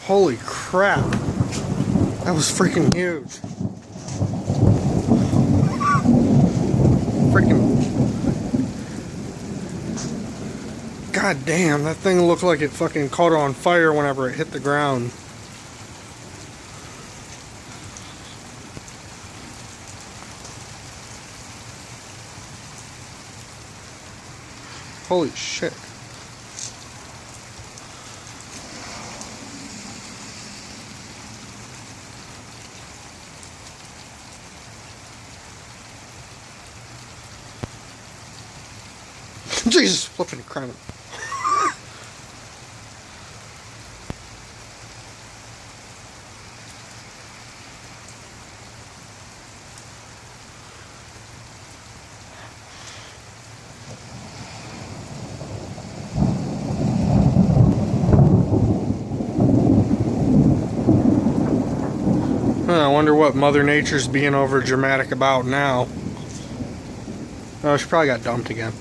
Holy crap. That was freaking huge. Freaking... God damn, that thing looked like it fucking caught on fire whenever it hit the ground. Holy shit. Jesus flipping crap. I wonder what Mother Nature's being over dramatic about now. Oh, she probably got dumped again.